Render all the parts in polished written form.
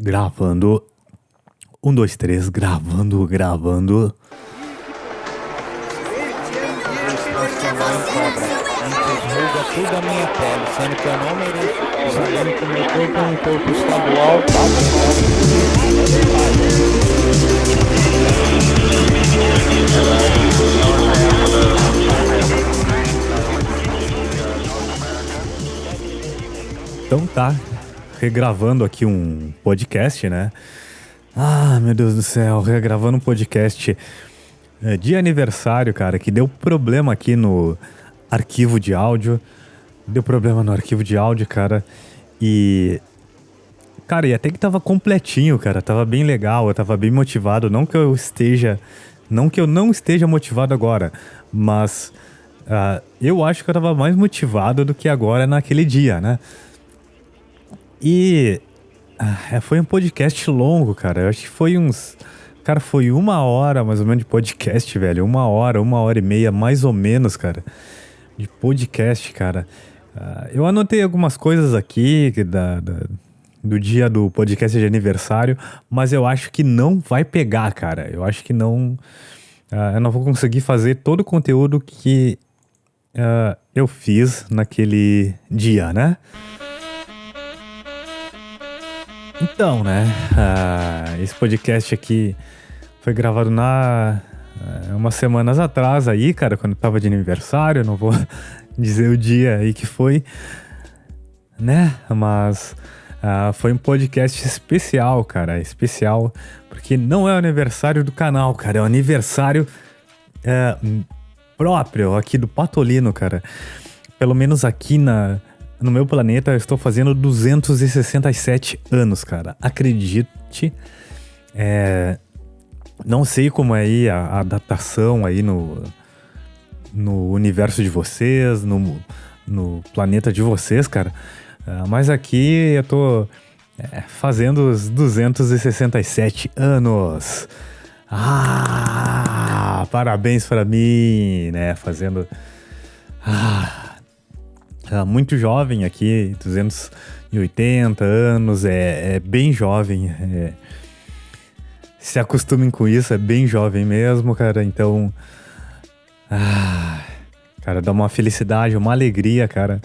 Gravando. Um, dois, três, gravando. Rasga tudo a minha pele, sendo que eu não mereço, sabendo que meu corpo é um corpo estadual, Então tá, regravando aqui um podcast, né? Ah, meu Deus do céu, regravando um podcast de aniversário, cara, que deu problema aqui no arquivo de áudio. Deu problema no arquivo de áudio, cara. E... Cara, e até que tava completinho, cara. Tava bem legal, eu tava bem motivado. Não que eu não esteja motivado agora, mas eu acho que eu tava mais motivado do que agora naquele dia, né? E foi um podcast longo, cara. Eu acho que foi uns... Cara, foi 1 hora mais ou menos de podcast, velho. 1 hora e meia, mais ou menos, cara. De podcast, cara. Eu anotei algumas coisas aqui do dia do podcast de aniversário, mas eu acho que não vai pegar, cara. Eu acho que não... eu não vou conseguir fazer todo o conteúdo que eu fiz naquele dia, né? Então, né, esse podcast aqui foi gravado umas semanas atrás aí, cara, quando eu tava de aniversário, não vou dizer o dia aí que foi, né, mas foi um podcast especial, cara, especial, porque não é o aniversário do canal, cara, é o aniversário próprio aqui do Patolino, cara, pelo menos aqui no meu planeta, eu estou fazendo 267 anos, cara. Acredite. Não sei como é aí a datação aí no universo de vocês, no planeta de vocês, cara. Mas aqui eu tô fazendo os 267 anos. Parabéns pra mim, né? Fazendo... muito jovem aqui, 280 anos, é bem jovem, se acostumem com isso, é bem jovem mesmo, cara, então, cara, dá uma felicidade, uma alegria, cara,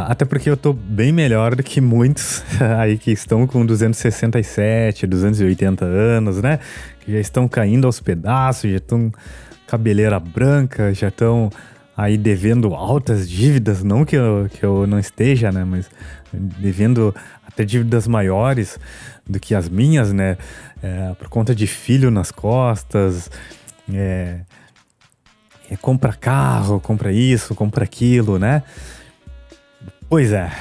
até porque eu tô bem melhor do que muitos aí que estão com 267, 280 anos, né, que já estão caindo aos pedaços, já estão cabeleira branca, já estão... aí devendo altas dívidas, não que eu não esteja, né, mas devendo até dívidas maiores do que as minhas, né, por conta de filho nas costas, compra carro, compra isso, compra aquilo, né, pois é,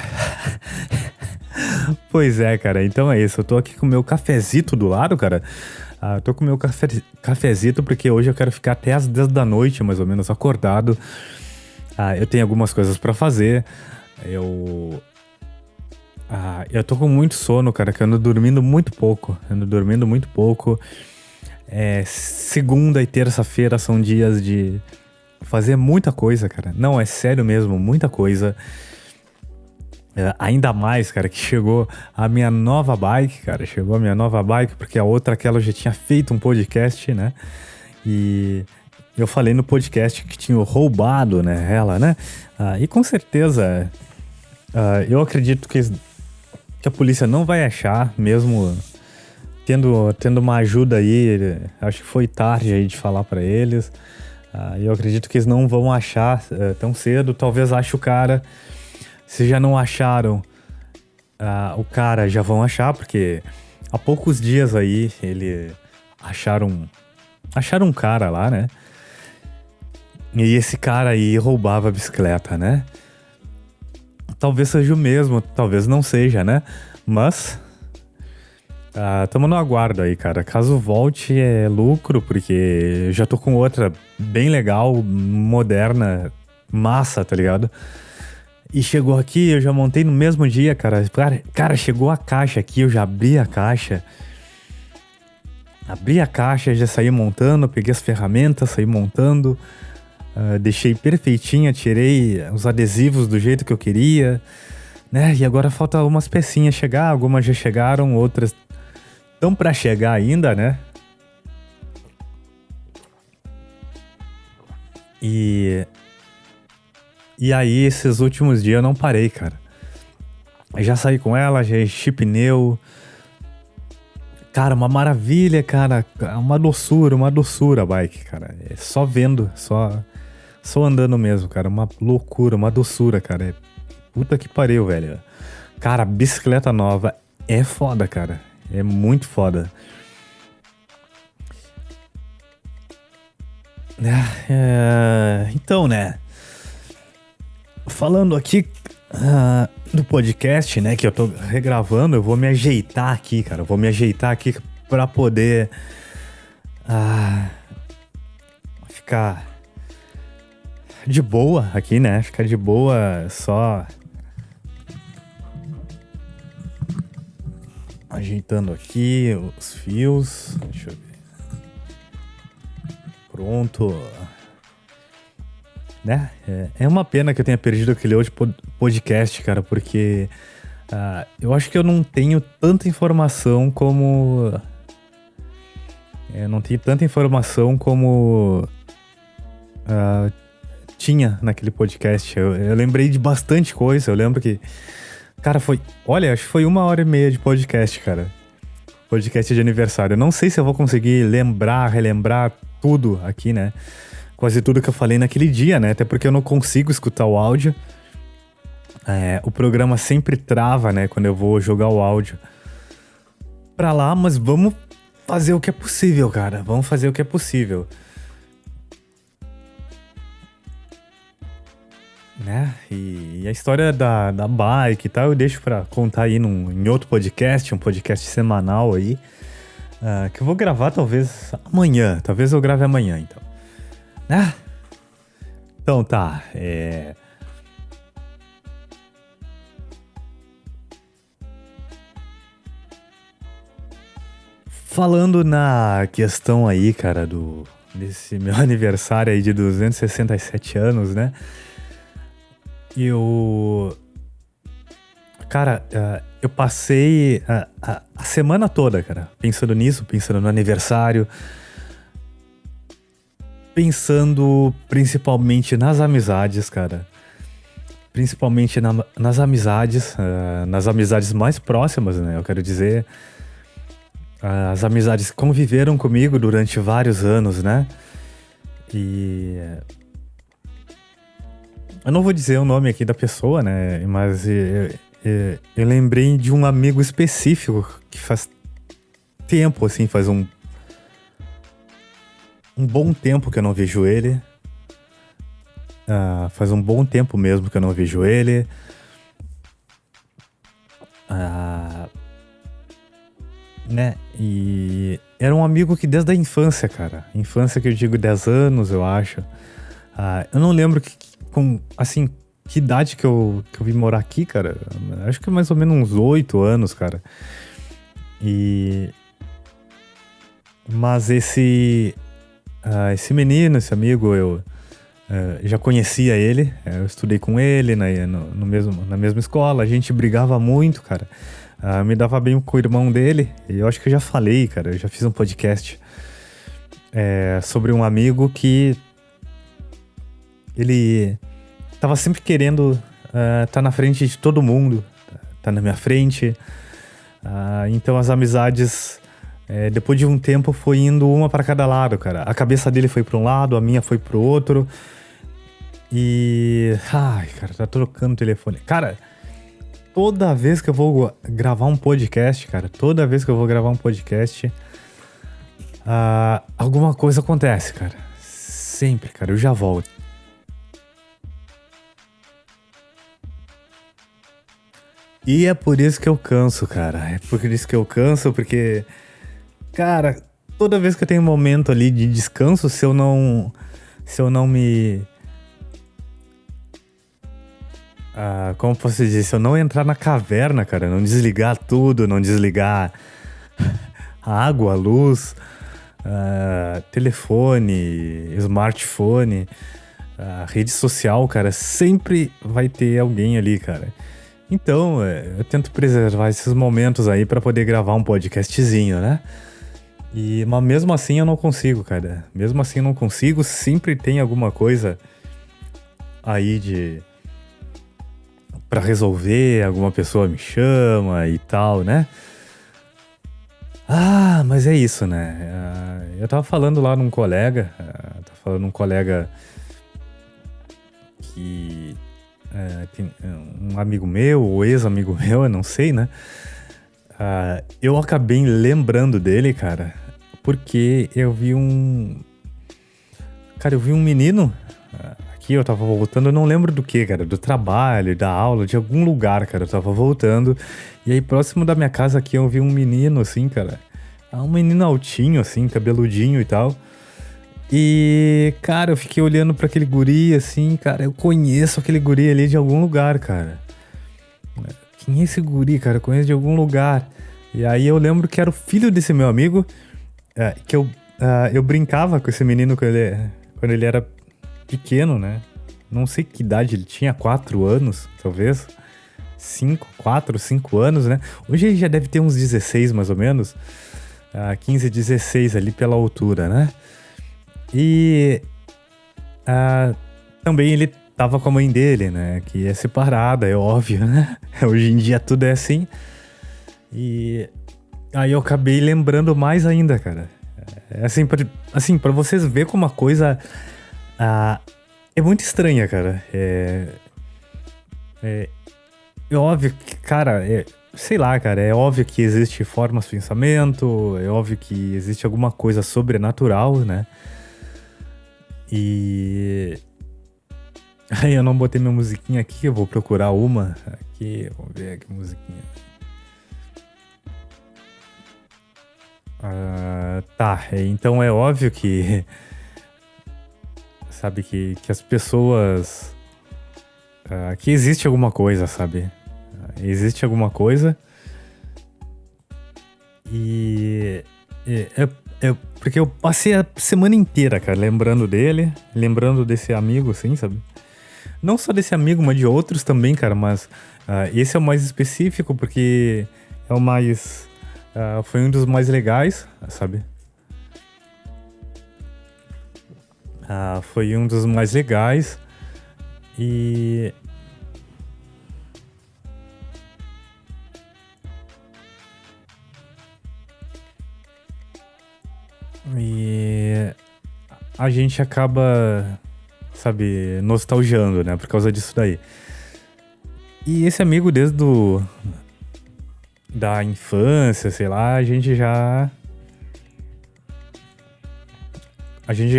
pois é, cara, então é isso, eu tô aqui com o meu cafezito do lado, cara. Eu tô com o meu cafezito porque hoje eu quero ficar até as 10 da noite, mais ou menos, acordado. Eu tenho algumas coisas pra fazer. Eu tô com muito sono, cara, que eu ando dormindo muito pouco. Segunda e terça-feira são dias de fazer muita coisa, cara. Não, é sério mesmo, muita coisa. Ainda mais, cara, que chegou a minha nova bike, cara. Porque a outra, aquela, eu já tinha feito um podcast, né? E eu falei no podcast que tinha roubado, né, ela, né? E com certeza, eu acredito que a polícia não vai achar, mesmo tendo uma ajuda aí. Acho que foi tarde aí de falar pra eles. Eu acredito que eles não vão achar tão cedo. Talvez ache o cara... Se já não acharam o cara, já vão achar, porque há poucos dias aí acharam um cara lá, né? E esse cara aí roubava a bicicleta, né? Talvez seja o mesmo, talvez não seja, né? Mas tamo no aguardo aí, cara. Caso volte, é lucro, porque eu já tô com outra bem legal, moderna, massa, tá ligado? E chegou aqui, eu já montei no mesmo dia, cara. Cara, chegou a caixa aqui, eu já abri a caixa. Já saí montando, peguei as ferramentas, saí montando. Deixei perfeitinha, tirei os adesivos do jeito que eu queria. né? E agora falta umas pecinhas chegar, algumas já chegaram, outras estão pra chegar ainda, né? E aí, esses últimos dias eu não parei, cara. Eu já saí com ela, já enchi pneu. Cara, uma maravilha, cara. Uma doçura a bike, cara. É só vendo, só andando mesmo, cara. Uma loucura, uma doçura, cara. Puta que pariu, velho. Cara, bicicleta nova é foda, cara. É muito foda. Então, né? Falando aqui do podcast, né? Que eu tô regravando, eu vou me ajeitar aqui, cara. Eu vou me ajeitar aqui pra poder ficar de boa aqui, né? Ficar de boa, só ajeitando aqui os fios. Deixa eu ver. Pronto. Né? É uma pena que eu tenha perdido aquele outro podcast, cara, porque eu acho que eu não tenho tanta informação como... não tenho tanta informação como tinha naquele podcast. Eu lembrei de bastante coisa. Eu lembro que... Cara, olha, acho que foi 1h30 de podcast, cara. Podcast de aniversário. Eu não sei se eu vou conseguir relembrar tudo aqui, né? Quase tudo que eu falei naquele dia, né? Até porque eu não consigo escutar o áudio. O programa sempre trava, né? Quando eu vou jogar o áudio pra lá, mas vamos fazer o que é possível, cara. Vamos fazer o que é possível. Né? E a história da bike e tal, eu deixo pra contar aí em outro podcast, um podcast semanal aí. Que eu vou gravar talvez amanhã. Talvez eu grave amanhã, então. Então tá, falando na questão aí, cara, desse meu aniversário aí de 267 anos, né? Cara, eu passei a semana toda, cara, pensando nisso, pensando no aniversário, pensando principalmente nas amizades, cara. Principalmente nas amizades mais próximas, né? Eu quero dizer, as amizades que conviveram comigo durante vários anos, né? E eu não vou dizer o nome aqui da pessoa, né? Mas eu lembrei de um amigo específico que faz tempo, assim, faz um bom tempo que eu não vejo ele. Faz um bom tempo mesmo que eu não vejo ele. Né? E era um amigo que desde a infância, cara. Infância que eu digo 10 anos, eu acho. Eu não lembro que idade que eu vim morar aqui, cara. Acho que mais ou menos uns 8 anos, cara. Mas esse menino, esse amigo, eu já conhecia ele. Eu estudei com ele na mesma escola. A gente brigava muito, cara. Me dava bem com o irmão dele. E eu acho que eu já falei, cara. Eu já fiz um podcast sobre um amigo que ele tava sempre querendo tá na frente de todo mundo. Tá na minha frente. Então as amizades, depois de um tempo, foi indo uma para cada lado, cara. A cabeça dele foi para um lado, a minha foi pro outro. Ai, cara, tá trocando o telefone. Cara, toda vez que eu vou gravar um podcast, cara, alguma coisa acontece, cara. Sempre, cara, eu já volto. E é por isso que eu canso, cara. É por isso que eu canso, porque... Cara, toda vez que eu tenho um momento ali de descanso, se eu não me... como posso dizer? Se eu não entrar na caverna, cara, não desligar tudo, não desligar a água, a luz, telefone, smartphone, rede social, cara, sempre vai ter alguém ali, cara. Então, eu tento preservar esses momentos aí pra poder gravar um podcastzinho, né? Mas mesmo assim eu não consigo, cara. Mesmo assim eu não consigo. Sempre tem alguma coisa aí pra resolver. Alguma pessoa me chama e tal, né? Ah, mas é isso, né? Eu tava falando lá num colega. Que tem um amigo meu, ou ex-amigo meu, eu não sei, né? Eu acabei lembrando dele, cara, porque eu vi um. Cara, eu vi um menino. Aqui eu tava voltando, eu não lembro do que, cara, do trabalho, da aula, de algum lugar, cara. Eu tava voltando. E aí, próximo da minha casa aqui, eu vi um menino, assim, cara. Um menino altinho, assim, cabeludinho e tal. E, cara, eu fiquei olhando pra aquele guri, assim, cara, eu conheço aquele guri ali de algum lugar, cara. Quem é esse guri, cara? Eu conheço de algum lugar. E aí eu lembro que era o filho desse meu amigo, que eu brincava com esse menino quando ele era pequeno, né? Não sei que idade ele tinha, 4 anos, talvez. 4, 5 anos, né? Hoje ele já deve ter uns 16, mais ou menos. 15, 16 ali pela altura, né? E também ele tava com a mãe dele, né? Que é separada, é óbvio, né? Hoje em dia tudo é assim. E aí eu acabei lembrando mais ainda, cara. Assim, pra vocês verem como a coisa é muito estranha, cara. É óbvio que, cara, sei lá, cara, é óbvio que existe formas de pensamento, é óbvio que existe alguma coisa sobrenatural, né? E aí eu não botei minha musiquinha aqui, eu vou procurar uma aqui, vamos ver que musiquinha. Tá, então é óbvio que sabe que as pessoas que existe alguma coisa, sabe? Existe alguma coisa e porque eu passei a semana inteira, cara, lembrando dele, lembrando desse amigo, assim, sabe? Não só desse amigo, mas de outros também, cara, mas esse é o mais específico porque é o mais... foi um dos mais legais, sabe? Foi um dos mais legais e... E a gente acaba, sabe, nostalgiando, né? Por causa disso daí. E esse amigo da infância, sei lá, a gente já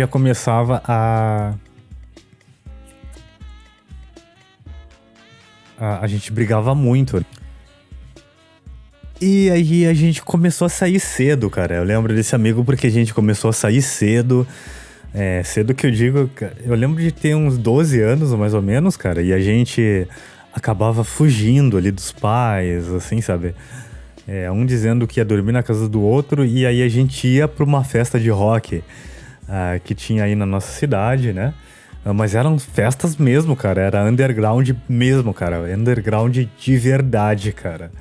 começava a gente brigava muito. E aí a gente começou a sair cedo, cara. Eu lembro desse amigo porque a gente começou a sair cedo. Cedo que eu digo, eu lembro de ter uns 12 anos, mais ou menos, cara. E a gente acabava fugindo ali dos pais, assim, sabe? Um dizendo que ia dormir na casa do outro. E aí a gente ia pra uma festa de rock que tinha aí na nossa cidade, né? Mas eram festas mesmo, cara. Era underground mesmo, cara. Underground de verdade, cara.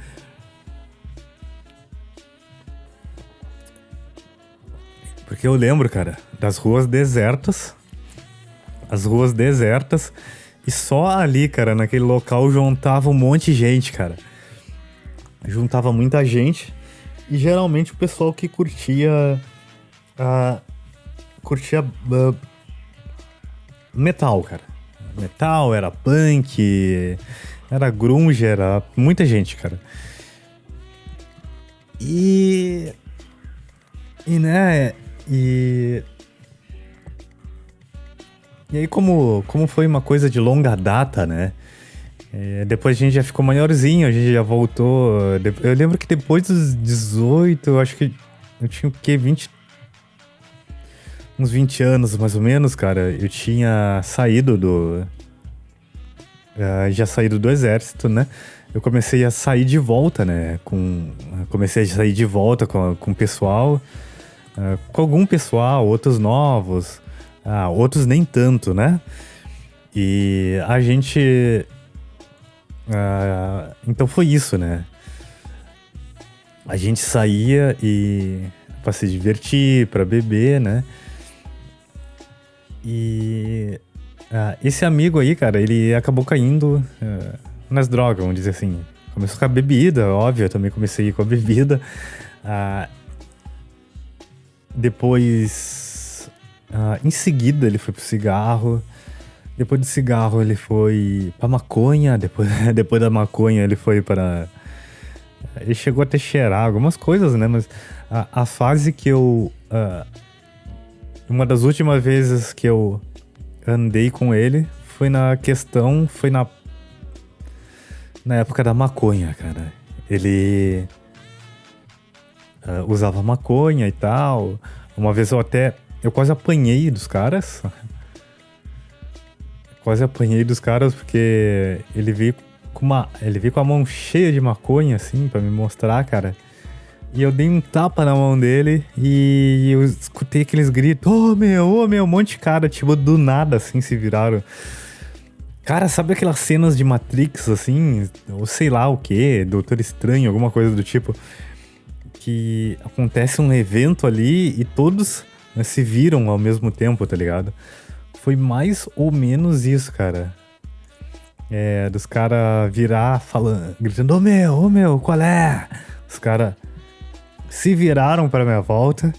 Porque eu lembro, cara, das ruas desertas. As ruas desertas. E só ali, cara, naquele local juntava um monte de gente, cara. Juntava muita gente. E geralmente o pessoal que curtia... metal, cara. Metal, era punk, era grunge, era muita gente, cara. E aí como foi uma coisa de longa data, né? Depois a gente já ficou maiorzinho, a gente já voltou. Eu lembro que depois dos 18, eu acho que eu tinha o quê? Uns 20 anos, mais ou menos, cara. Eu tinha saído já saído do exército, né? Eu comecei a sair de volta, né? Comecei a sair de volta com o pessoal. Com algum pessoal, outros novos, outros nem tanto, né? E a gente Então foi isso, né? A gente saía pra se divertir, pra beber, né? E esse amigo aí, cara, ele acabou caindo nas drogas, vamos dizer assim. Começou com a bebida, óbvio, eu também comecei com a bebida. Depois, em seguida, ele foi pro cigarro. Depois do cigarro, ele foi pra maconha. Depois da maconha, ele foi para... Ele chegou até cheirar algumas coisas, né? Mas a fase que eu... uma das últimas vezes que eu andei com ele foi na época da maconha, cara. Ele usava maconha e tal. Uma vez eu quase apanhei dos caras. Quase apanhei dos caras porque ele veio com a mão cheia de maconha, assim, pra me mostrar, cara. E eu dei um tapa na mão dele e eu escutei aqueles gritos: ô meu, um monte de cara, tipo, do nada, assim, se viraram. Cara, sabe aquelas cenas de Matrix, assim, ou sei lá o que, Doutor Estranho, alguma coisa do tipo, que acontece um evento ali e todos, né, se viram ao mesmo tempo, tá ligado? Foi mais ou menos isso, cara. Dos caras virar, falando, gritando: ô meu, qual é? Os caras se viraram pra minha volta,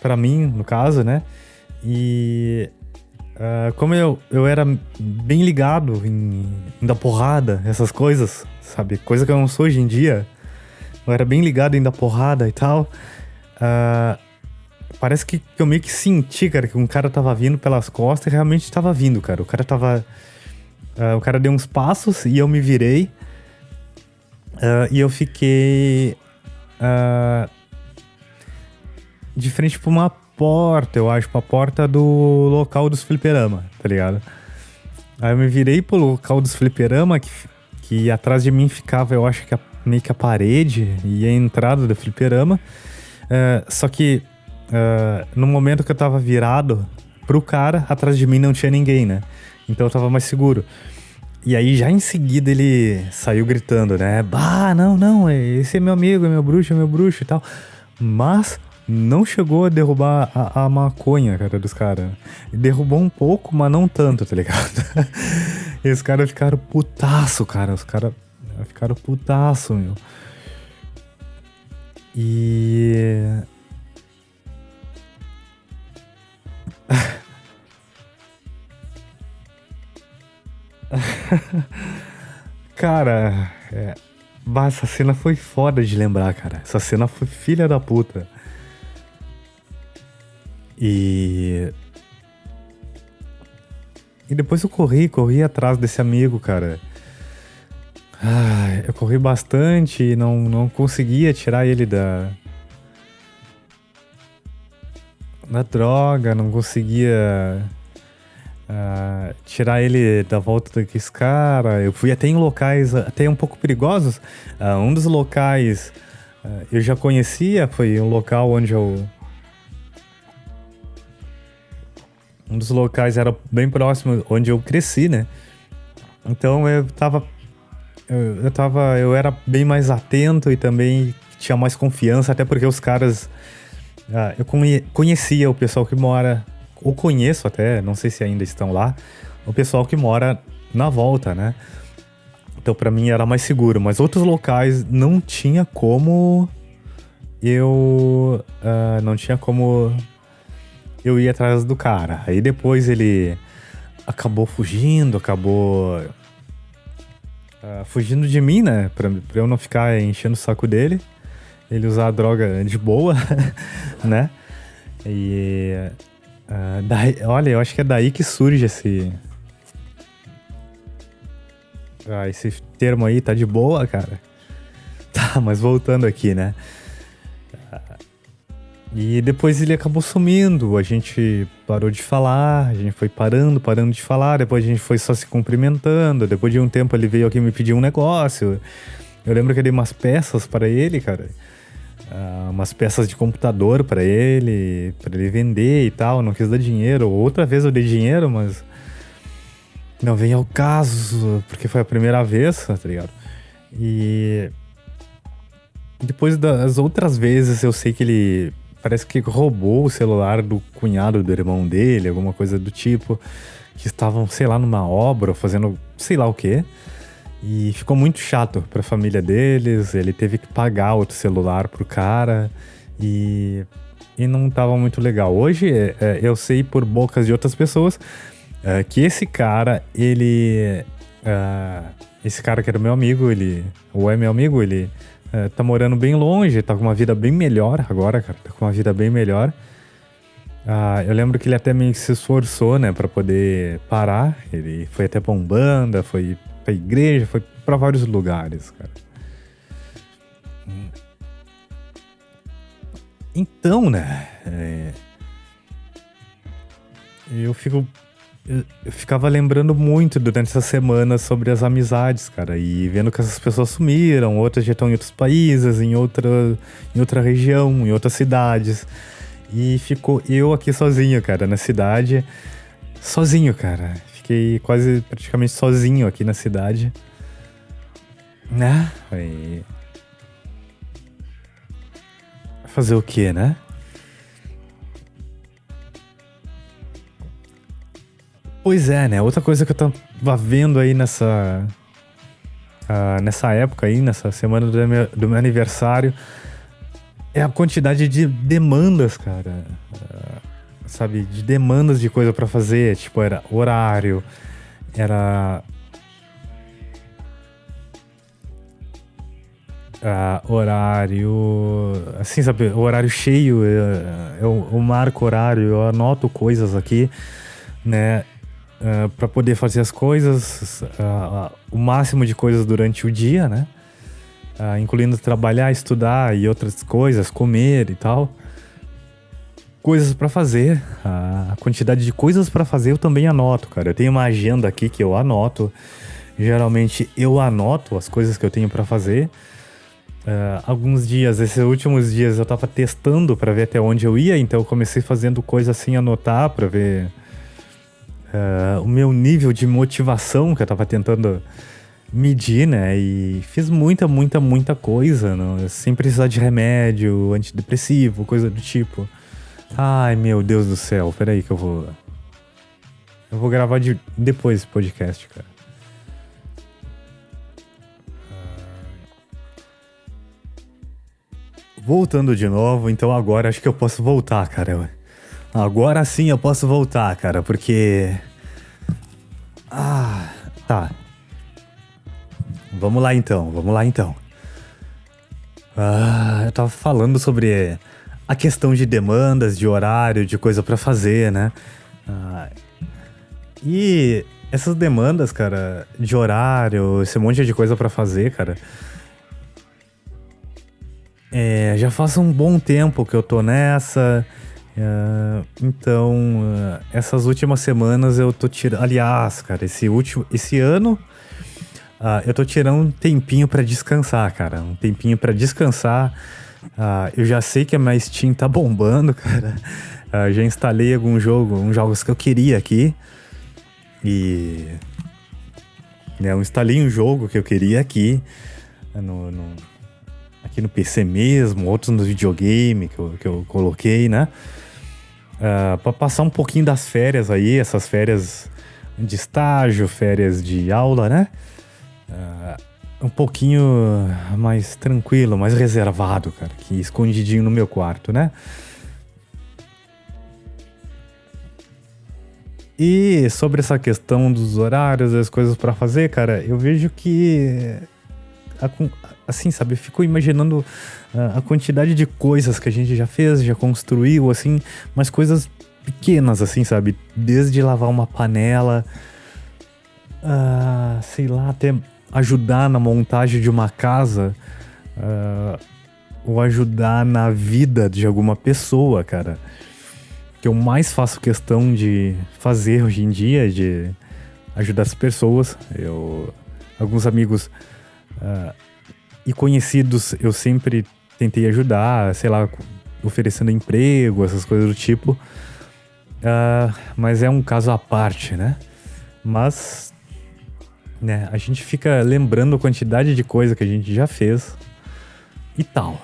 pra mim, no caso, né? E como eu era bem ligado em dar porrada, essas coisas, sabe? Coisa que eu não sou hoje em dia. Eu era bem ligado em dar porrada e tal. Parece que eu meio que senti, cara, que um cara tava vindo pelas costas e realmente tava vindo, cara. O cara deu uns passos e eu me virei. E eu fiquei de frente pra uma porta, eu acho, pra porta do local dos fliperama, tá ligado? Aí eu me virei pro local dos fliperama, que atrás de mim ficava, eu acho que meio que a parede e a entrada do fliperama. Só que no momento que eu tava virado pro cara, atrás de mim não tinha ninguém, né? Então eu tava mais seguro. E aí já em seguida ele saiu gritando, né? Bah, não, esse é meu amigo, é meu bruxo e tal. Mas não chegou a derrubar a maconha, cara, dos caras. Derrubou um pouco, mas não tanto, tá ligado? E os caras ficaram putaço, cara. Os caras ficaram putaço, meu. E... Cara, essa cena foi foda de lembrar, cara. Essa cena foi filha da puta. E depois eu corri atrás desse amigo, cara. Eu corri bastante e não conseguia tirar ele da droga, não conseguia tirar ele da volta daqueles cara. Eu fui até em locais até um pouco perigosos. Um dos locais eu já conhecia, foi um local onde um dos locais era bem próximo onde eu cresci, né? Então eu era bem mais atento e também tinha mais confiança, até porque os caras... eu conhecia o pessoal que mora... Ou conheço até, não sei se ainda estão lá, o pessoal que mora na volta, né? Então pra mim era mais seguro, mas outros locais não tinha como eu ir atrás do cara. Aí depois ele acabou fugindo de mim, né? Pra eu não ficar enchendo o saco dele. Ele usar a droga de boa, né? E... olha, eu acho que é daí que surge esse termo aí, tá de boa, cara. Tá, mas voltando aqui, né? E depois ele acabou sumindo, a gente parou de falar, a gente foi parando de falar, depois a gente foi só se cumprimentando, depois de um tempo ele veio aqui me pedir um negócio. Eu lembro que eu dei umas peças para ele, cara. Umas peças de computador pra ele vender e tal, não quis dar dinheiro. Outra vez eu dei dinheiro, mas Não vem ao caso, porque foi a primeira vez, tá ligado? E depois das outras vezes eu sei que ele parece que roubou o celular do cunhado do irmão dele, alguma coisa do tipo, que estavam, sei lá, numa obra, fazendo sei lá o quê. E ficou muito chato pra família deles, ele teve que pagar outro celular pro cara e não tava muito legal. Hoje eu sei por bocas de outras pessoas que esse cara, esse cara que era meu amigo, ou é meu amigo, ele tá morando bem longe, tá com uma vida bem melhor agora, cara. Tá com uma vida bem melhor. Eu lembro que ele até meio que se esforçou, né, pra poder parar. Ele foi até pra Umbanda, foi pra igreja, foi pra vários lugares, cara. Então, né, eu ficava lembrando muito durante essa semana sobre as amizades, cara, e vendo que essas pessoas sumiram, outras já estão em outros países, em outra região, em outras cidades. E ficou eu aqui sozinho, cara, na cidade. Sozinho, cara. Fiquei quase praticamente sozinho aqui na cidade. Né? E... fazer o quê, né? Pois é, né? Outra coisa que eu tava vendo aí nessa época aí, nessa semana do meu aniversário, é a quantidade de demandas, cara. Sabe? De demandas de coisa pra fazer. Tipo, era horário, era... horário... assim, sabe? O horário cheio, eu marco horário, eu anoto coisas aqui, né? Pra poder fazer as coisas, o máximo de coisas durante o dia, né? Incluindo trabalhar, estudar e outras coisas, comer e tal. Coisas pra fazer. A quantidade de coisas pra fazer eu também anoto, cara. Eu tenho uma agenda aqui que eu anoto. Geralmente eu anoto as coisas que eu tenho pra fazer. Alguns dias, esses últimos dias eu tava testando pra ver até onde eu ia. Então eu comecei fazendo coisa assim, anotar pra ver o meu nível de motivação que eu tava tentando medir, né? E fiz muita coisa, não? Sem precisar de remédio, antidepressivo, coisa do tipo. Ai, meu Deus do céu. Peraí que eu vou gravar depois esse podcast, cara. Voltando de novo, então agora acho que eu posso voltar, cara. Agora sim eu posso voltar, cara, porque... tá. Vamos lá então. Eu tava falando sobre a questão de demandas, de horário, de coisa pra fazer, né? E essas demandas, cara, de horário, esse monte de coisa pra fazer, cara... já faz um bom tempo que eu tô nessa... então, essas últimas semanas eu tô tirando... Aliás, cara, esse ano... eu tô tirando um tempinho pra descansar, cara. Um tempinho pra descansar. Eu já sei que a minha Steam tá bombando, cara. Já instalei uns jogos que eu queria aqui. E... eu instalei um jogo que eu queria aqui. Aqui no PC mesmo. Outros no videogame que eu coloquei, né? Pra passar um pouquinho das férias aí. Essas férias de estágio, férias de aula, né? Um pouquinho mais tranquilo, mais reservado, cara, que escondidinho no meu quarto, né? E sobre essa questão dos horários, das coisas pra fazer, cara, eu vejo que assim, sabe, eu fico imaginando a quantidade de coisas que a gente já fez, já construiu, assim, mas coisas pequenas, assim, sabe? Desde lavar uma panela, sei lá, até ajudar na montagem de uma casa, ou ajudar na vida de alguma pessoa, cara. Que eu mais faço questão de fazer hoje em dia, de ajudar as pessoas. Alguns amigos e conhecidos eu sempre tentei ajudar, sei lá, oferecendo emprego, essas coisas do tipo. Mas é um caso à parte, né? Mas né? A gente fica lembrando a quantidade de coisa que a gente já fez e tal.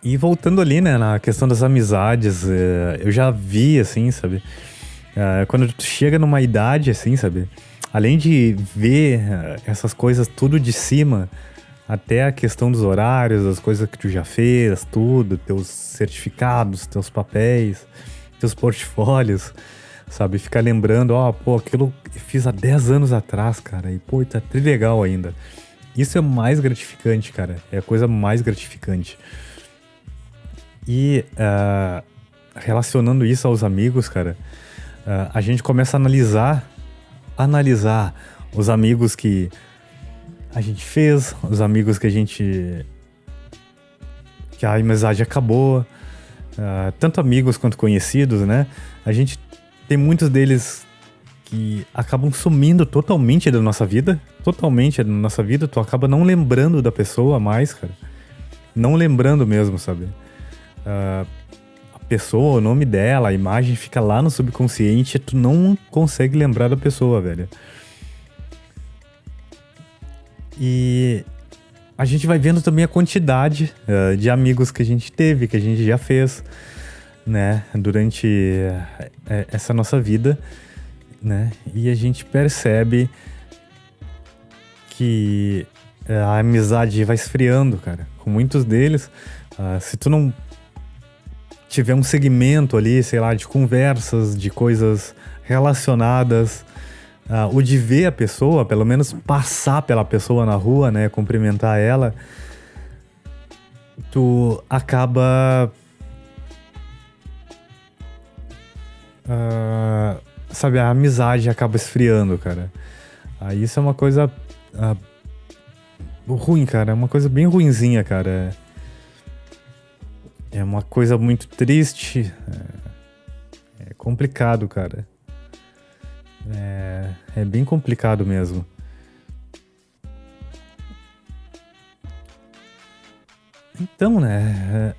E voltando ali, né, na questão das amizades, eu já vi, assim, sabe? Quando tu chega numa idade, assim, sabe? Além de ver essas coisas tudo de cima, até a questão dos horários, as coisas que tu já fez, tudo, teus certificados, teus papéis, teus portfólios, sabe? Ficar lembrando, pô, aquilo eu fiz há 10 anos atrás, cara, e pô, tá até legal ainda. Isso é mais gratificante, cara, é a coisa mais gratificante. E relacionando isso aos amigos, cara, a gente começa a analisar os amigos que a gente fez, os amigos que a amizade acabou, tanto amigos quanto conhecidos, né? A gente tem muitos deles que acabam sumindo totalmente da nossa vida, tu acaba não lembrando da pessoa mais, cara, não lembrando mesmo, sabe? A pessoa, o nome dela, a imagem fica lá no subconsciente e tu não consegue lembrar da pessoa, velho. E a gente vai vendo também a quantidade de amigos que a gente teve, que a gente já fez, né, durante essa nossa vida, né? E a gente percebe que a amizade vai esfriando, cara. Com muitos deles, se tu não tiver um segmento ali, sei lá, de conversas, de coisas relacionadas, o de ver a pessoa, pelo menos passar pela pessoa na rua, né, cumprimentar ela, tu acaba, sabe, a amizade acaba esfriando, cara. Isso é uma coisa ruim, cara, é uma coisa bem ruinzinha, cara. É uma coisa muito triste, é complicado, cara. É bem complicado mesmo. Então, né,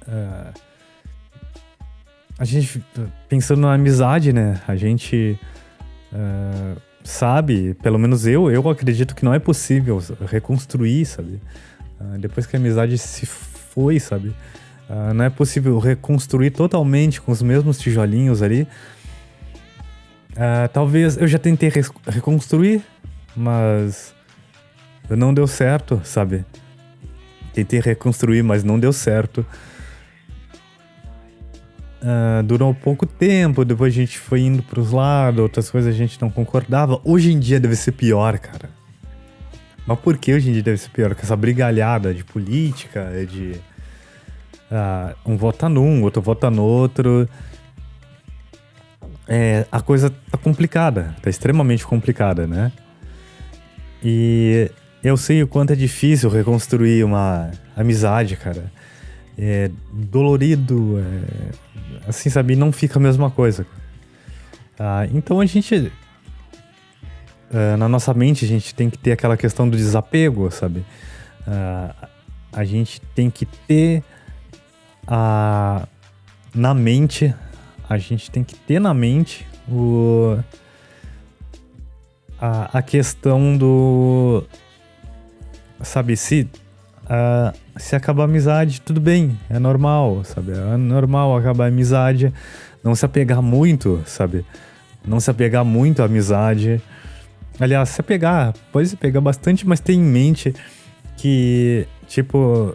a gente, pensando na amizade, né, a gente sabe, pelo menos eu acredito que não é possível reconstruir, sabe? Depois que a amizade se foi, sabe? Não é possível reconstruir totalmente com os mesmos tijolinhos ali. Talvez eu já tentei reconstruir, mas não deu certo, sabe? Tentei reconstruir, mas não deu certo. Durou pouco tempo, depois a gente foi indo pros lados, outras coisas a gente não concordava. Hoje em dia deve ser pior, cara. Mas por que hoje em dia deve ser pior? Com essa brigalhada de política, de... um vota num, outro vota no outro. A coisa tá complicada, tá extremamente complicada, né? E eu sei o quanto é difícil reconstruir uma amizade, cara. É dolorido, assim, sabe? Não fica a mesma coisa. Então a gente... na nossa mente a gente tem que ter aquela questão do desapego, sabe? A gente tem que ter na mente, a gente tem que ter na mente a questão do... Sabe, se acabar a amizade, tudo bem, é normal, sabe? É normal acabar a amizade, não se apegar muito, sabe? Não se apegar muito à amizade. Aliás, pode se apegar bastante, mas ter em mente que, tipo...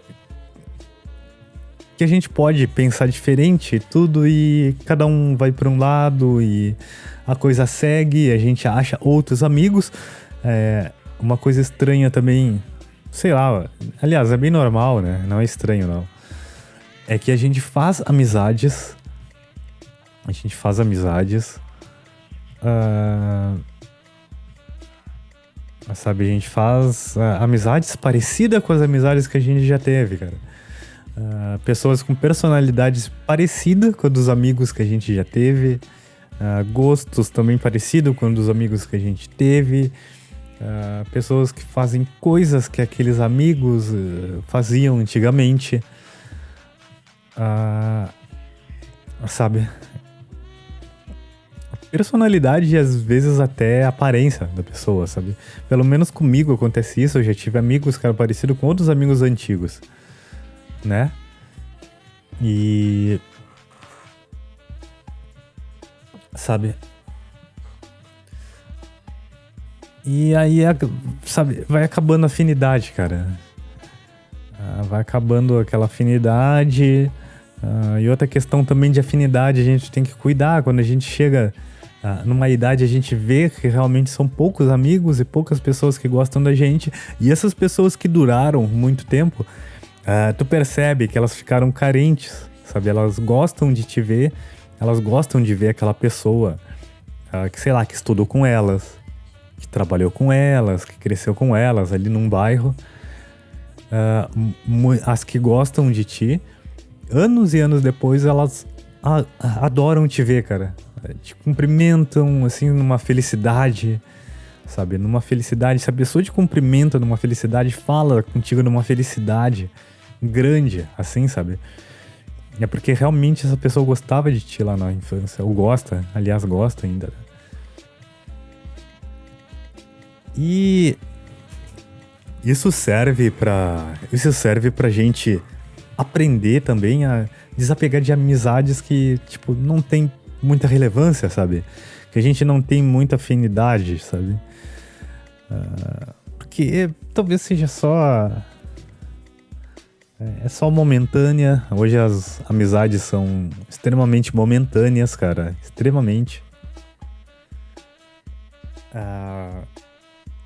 que a gente pode pensar diferente tudo e cada um vai para um lado e a coisa segue, a gente acha outros amigos. Uma coisa estranha também, sei lá, aliás, é bem normal, né? Não é estranho, não. É que a gente faz amizades, sabe, a gente faz amizades parecidas com as amizades que a gente já teve, cara. Pessoas com personalidades parecidas com a dos amigos que a gente já teve, gostos também parecidos com os amigos que a gente teve, pessoas que fazem coisas que aqueles amigos faziam antigamente, sabe? personalidade e às vezes até aparência da pessoa, sabe? Pelo menos comigo acontece isso. Eu já tive amigos, cara, parecido com outros amigos antigos, né? E... sabe? E aí, sabe, vai acabando a afinidade, cara. Vai acabando aquela afinidade. E outra questão também de afinidade, a gente tem que cuidar. Quando a gente chega numa idade, a gente vê que realmente são poucos amigos e poucas pessoas que gostam da gente. E essas pessoas que duraram muito tempo, tu percebe que elas ficaram carentes, sabe? Elas gostam de te ver, elas gostam de ver aquela pessoa que, sei lá, que estudou com elas, que trabalhou com elas, que cresceu com elas ali num bairro. As que gostam de ti, anos e anos depois, elas adoram te ver, cara. Te cumprimentam, assim, numa felicidade, sabe? Numa felicidade. Se a pessoa te cumprimenta numa felicidade, fala contigo numa felicidade grande, assim, sabe? É porque realmente essa pessoa gostava de ti lá na infância. Ou gosta, aliás, gosta ainda. E isso serve pra gente aprender também a desapegar de amizades que, tipo, não tem muita relevância, sabe? Que a gente não tem muita afinidade, sabe? Porque talvez seja só... É só momentânea. Hoje as amizades são extremamente momentâneas, cara. Extremamente.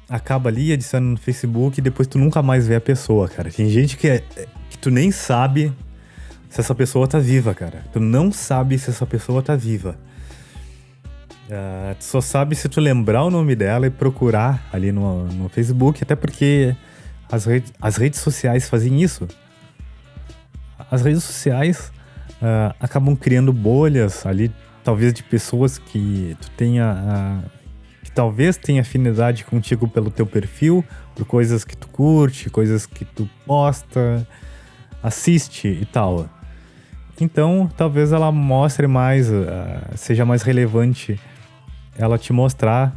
Acaba ali, adiciona no Facebook e depois tu nunca mais vê a pessoa, cara. Tem gente que tu nem sabe se essa pessoa tá viva, cara. Tu não sabe se essa pessoa tá viva. Tu só sabe se tu lembrar o nome dela e procurar ali no Facebook, até porque as redes sociais fazem isso. As redes sociais acabam criando bolhas ali, talvez de pessoas que tu tenha... que talvez tenha afinidade contigo pelo teu perfil, por coisas que tu curte, coisas que tu posta, assiste e tal. Então, talvez ela mostre mais, seja mais relevante ela te mostrar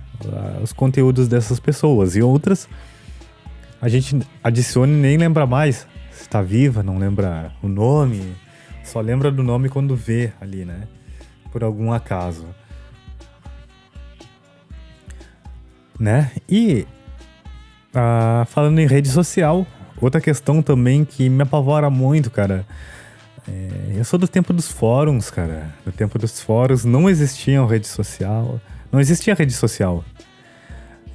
os conteúdos dessas pessoas. E outras, a gente adiciona e nem lembra mais se tá viva, não lembra o nome, só lembra do nome quando vê ali, né? Por algum acaso. Né? E falando em rede social, outra questão também que me apavora muito, cara. Eu sou do tempo dos fóruns, cara. Do tempo dos fóruns não existia rede social. Não existia rede social.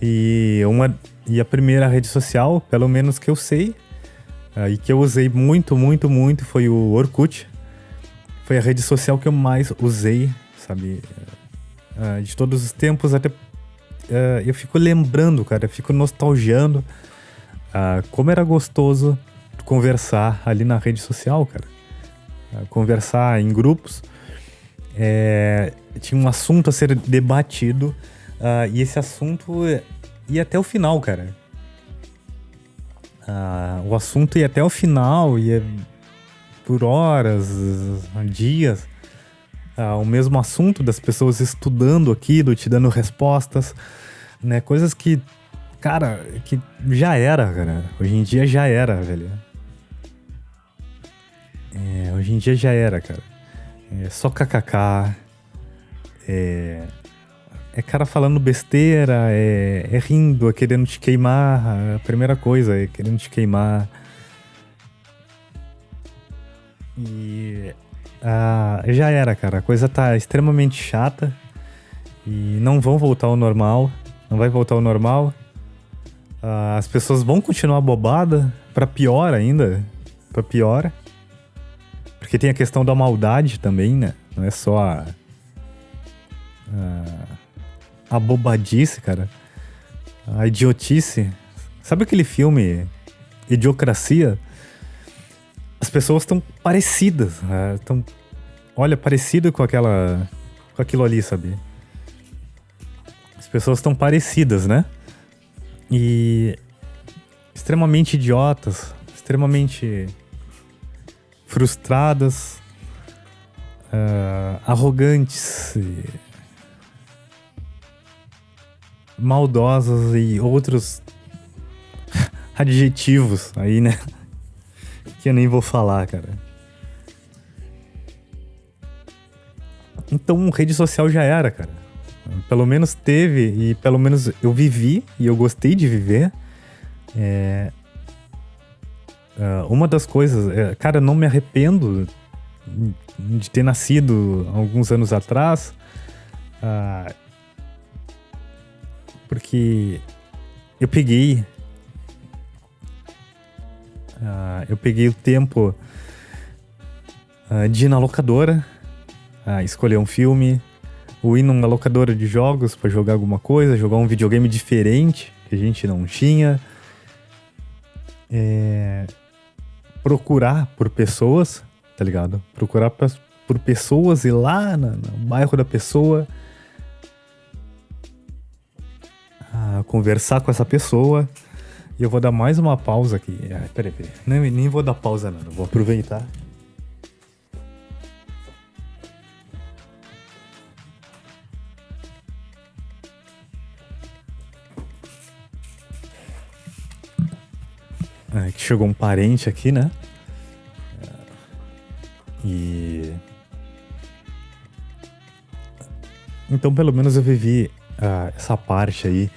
E a primeira rede social, pelo menos que eu sei, e que eu usei muito, muito, muito, foi o Orkut. Foi a rede social que eu mais usei, sabe? De todos os tempos, até... eu fico lembrando, cara, eu fico nostalgiando como era gostoso conversar ali na rede social, cara. Conversar em grupos. Tinha um assunto a ser debatido e esse assunto ia até o final, cara. O assunto ia até o final, ia por horas, dias. O mesmo assunto, das pessoas estudando aquilo, te dando respostas, né? Coisas que, cara, que já era, cara. Hoje em dia já era, velho. Hoje em dia já era, cara. Só kkk. Cara falando besteira, rindo, querendo te queimar. A primeira coisa é querendo te queimar. E... já era, cara. A coisa tá extremamente chata. E não vão voltar ao normal. Não vai voltar ao normal. As pessoas vão continuar bobadas. Pra pior ainda. Pra pior. Porque tem a questão da maldade também, né? Não é só a bobadice, cara. A idiotice. Sabe aquele filme Idiocracia? As pessoas estão parecidas. Olha, parecido com aquilo ali, sabe? As pessoas estão parecidas, né? E extremamente idiotas, extremamente frustradas, arrogantes, maldosas e outros adjetivos aí, né? Que eu nem vou falar, cara. Então, rede social já era, cara. Pelo menos teve, e pelo menos eu vivi, e eu gostei de viver. Uma das coisas... cara, eu não me arrependo de ter nascido alguns anos atrás. Porque eu peguei o tempo de ir na locadora, escolher um filme, ou ir numa locadora de jogos pra jogar alguma coisa, jogar um videogame diferente que a gente não tinha. Procurar por pessoas, tá ligado? Procurar por pessoas, ir lá no bairro da pessoa, conversar com essa pessoa. E eu vou dar mais uma pausa aqui. Peraí. Nem vou dar pausa não, vou aproveitar. Que chegou um parente aqui, né? Então, pelo menos eu vivi essa parte aí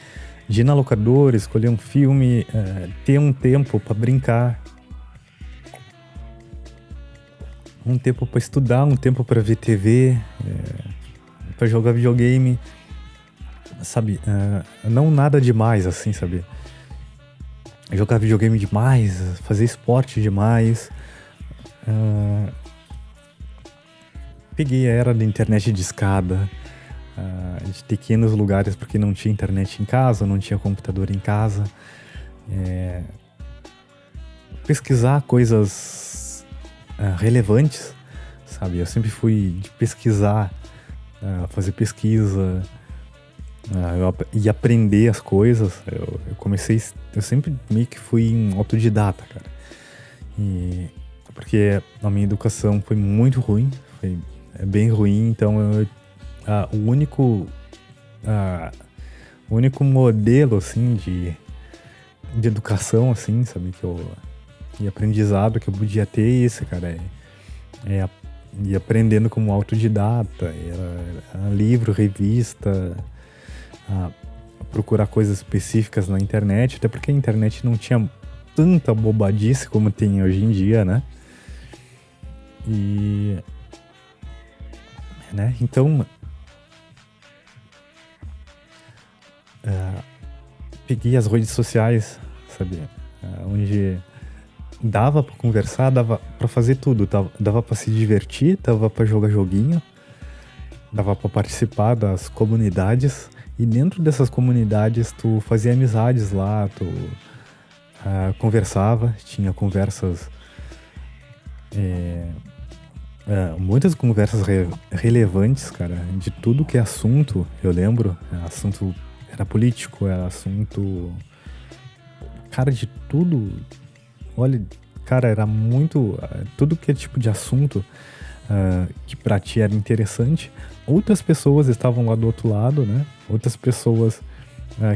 de ir na locadora, escolher um filme, ter um tempo pra brincar, um tempo pra estudar, um tempo pra ver TV, pra jogar videogame, sabe? Não nada demais, assim, sabe? Jogar videogame demais, fazer esporte demais. Peguei a era da internet de escada, de pequenos lugares porque não tinha internet em casa, não tinha computador em casa. Pesquisar coisas relevantes, sabe? Eu sempre fui de pesquisar, fazer pesquisa, e aprender as coisas. Eu sempre meio que fui um autodidata, cara. Porque a minha educação foi muito ruim, foi bem ruim, então o único modelo, assim, de educação, assim, sabe, e aprendizado que eu podia ter é esse, cara, ir aprendendo como autodidata, livro, revista, procurar coisas específicas na internet, até porque a internet não tinha tanta bobadice como tem hoje em dia, né? Então, peguei as redes sociais, sabe? Onde dava pra conversar, dava pra fazer tudo, dava pra se divertir, dava pra jogar joguinho, dava pra participar das comunidades, e dentro dessas comunidades tu fazia amizades lá, tu conversava, tinha conversas, muitas conversas relevantes, cara, de tudo que é assunto. Eu lembro, assunto era político, era assunto, cara, de tudo. Olha, cara, era muito, tudo que é tipo de assunto que pra ti era interessante. Outras pessoas estavam lá do outro lado, né? Outras pessoas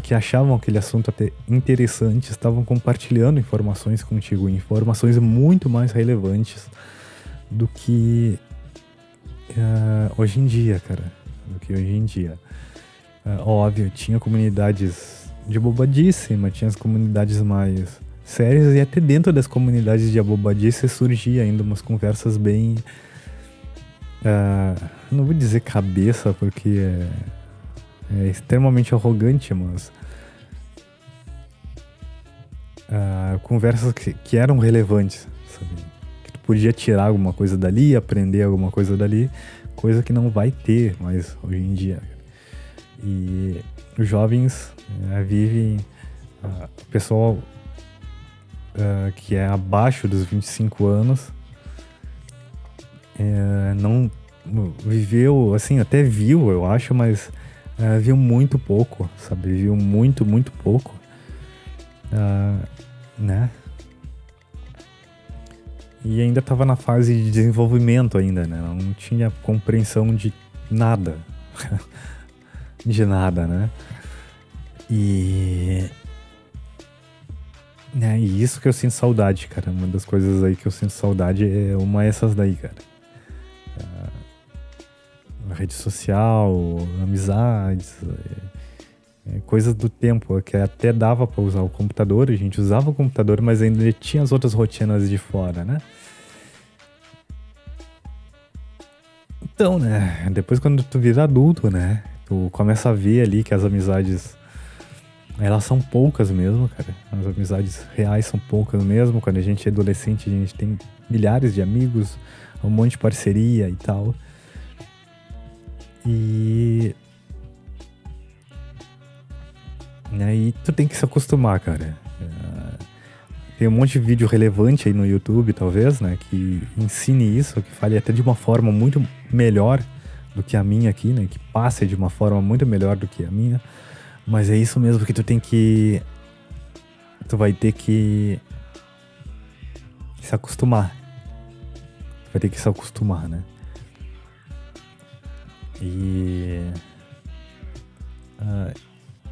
que achavam aquele assunto até interessante estavam compartilhando informações contigo, informações muito mais relevantes do que hoje em dia, cara. Óbvio, tinha comunidades de abobadice, mas tinha as comunidades mais sérias, e até dentro das comunidades de abobadice surgia ainda umas conversas bem... não vou dizer cabeça, porque é extremamente arrogante, mas... conversas que eram relevantes, sabe? Podia tirar alguma coisa dali, aprender alguma coisa dali, coisa que não vai ter mais hoje em dia. E os jovens vivem, o pessoal que é abaixo dos 25 anos não viveu, assim, até viu, eu acho, mas viu muito pouco, sabe? Viu muito, muito pouco, né? E ainda estava na fase de desenvolvimento ainda, né? Não tinha compreensão de nada. De nada, né? E e isso que eu sinto saudade, cara. Uma das coisas aí que eu sinto saudade é uma dessas daí, cara. A rede social, amizades, coisas do tempo, que até dava pra usar o computador, a gente usava o computador, mas ainda tinha as outras rotinas de fora, né? Então, né, depois quando tu vira adulto, né, tu começa a ver ali que as amizades, elas são poucas mesmo, cara. As amizades reais são poucas mesmo. Quando a gente é adolescente, a gente tem milhares de amigos, um monte de parceria e tal. E aí tu tem que se acostumar, cara. Tem um monte de vídeo relevante aí no YouTube, talvez, né, que ensine isso, que fale até de uma forma muito melhor do que a minha aqui, né, que passe de uma forma muito melhor do que a minha. Mas é isso mesmo que tu vai ter que se acostumar. Tu vai ter que se acostumar, né? E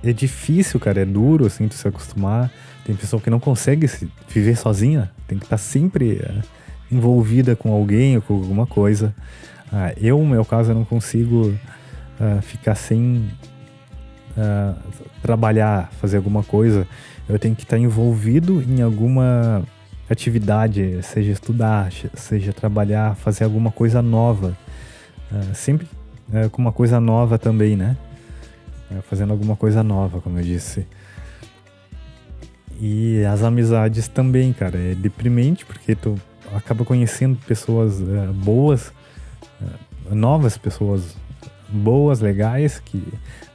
é difícil, cara, é duro, assim, tu se acostumar. Tem pessoa que não consegue viver sozinha, tem que estar sempre envolvida com alguém ou com alguma coisa. No meu caso, eu não consigo ficar sem trabalhar, fazer alguma coisa. Eu tenho que estar envolvido em alguma atividade, seja estudar, seja trabalhar, fazer alguma coisa nova. Sempre com uma coisa nova também, né? Fazendo alguma coisa nova, como eu disse. E as amizades também, cara. É deprimente porque tu acaba conhecendo pessoas boas, novas pessoas boas, legais,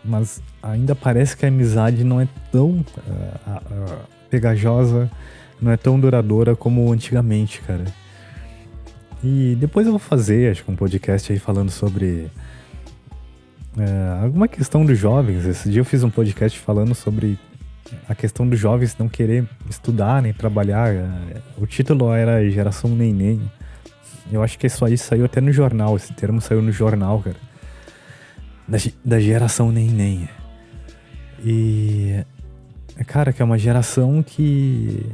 mas ainda parece que a amizade não é tão pegajosa, não é tão duradoura como antigamente, cara. E depois eu vou fazer, acho que um podcast aí falando sobre alguma questão dos jovens. Esse dia eu fiz um podcast falando sobre a questão dos jovens não querer estudar nem trabalhar. O título era Geração Neném. Eu acho que isso aí saiu até no jornal. Esse termo saiu no jornal, cara. Da Geração Neném. E cara, que é uma geração que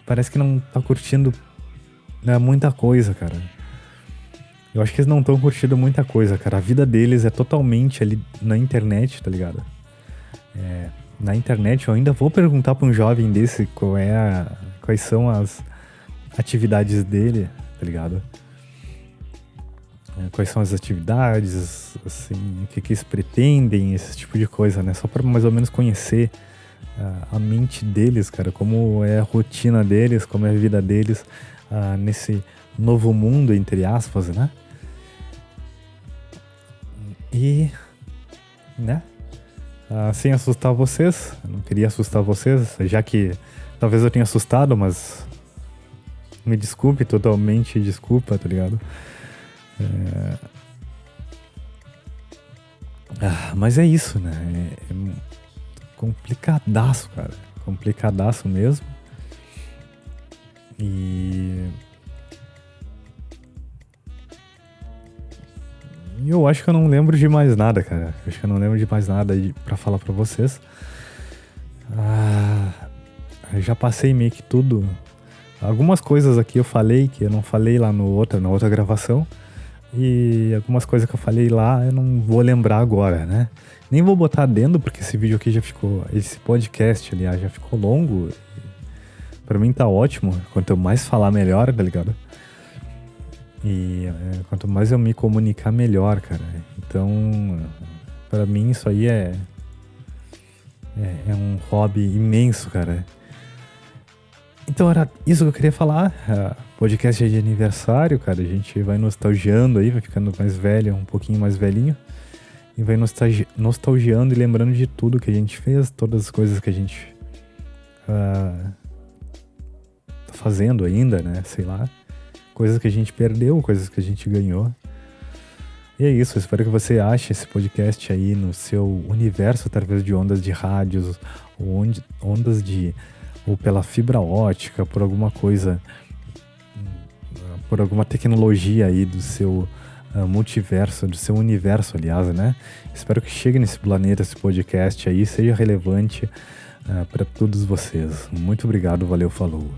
parece que não tá curtindo muita coisa, cara. Eu acho que eles não estão curtindo muita coisa, cara. A vida deles é totalmente ali na internet, tá ligado? Na internet, eu ainda vou perguntar pra um jovem desse quais são as atividades dele, tá ligado? Quais são as atividades, assim, o que eles pretendem, esse tipo de coisa, né? Só pra mais ou menos conhecer a mente deles, cara, como é a rotina deles, como é a vida deles nesse novo mundo, entre aspas, né? E, né? Sem assustar vocês, eu não queria assustar vocês, já que talvez eu tenha assustado, mas me desculpe, totalmente desculpa, tá ligado? Mas é isso, né? É complicadaço, cara. Complicadaço mesmo. E eu acho que eu não lembro de mais nada, cara. Acho que eu não lembro de mais nada aí pra falar pra vocês. Eu já passei meio que tudo. Algumas coisas aqui eu falei que eu não falei lá na outra gravação. E algumas coisas que eu falei lá eu não vou lembrar agora, né? Nem vou botar adendo, porque esse vídeo aqui já ficou... Esse podcast, aliás, já ficou longo. Pra mim tá ótimo. Quanto mais falar, melhor, tá ligado? E quanto mais eu me comunicar, melhor, cara. Então, pra mim isso aí é um hobby imenso, cara. Então era isso que eu queria falar. Podcast é de aniversário, cara. A gente vai nostalgiando aí, vai ficando mais velho, um pouquinho mais velhinho. E vai nostalgiando e lembrando de tudo que a gente fez, todas as coisas que a gente tá fazendo ainda, né? Sei lá. Coisas que a gente perdeu, coisas que a gente ganhou. E é isso, eu espero que você ache esse podcast aí no seu universo através de ondas de rádios, ou pela fibra ótica, por alguma coisa, por alguma tecnologia aí do seu multiverso, do seu universo, aliás, né? Espero que chegue nesse planeta, esse podcast aí, seja relevante para todos vocês. Muito obrigado, valeu, falou.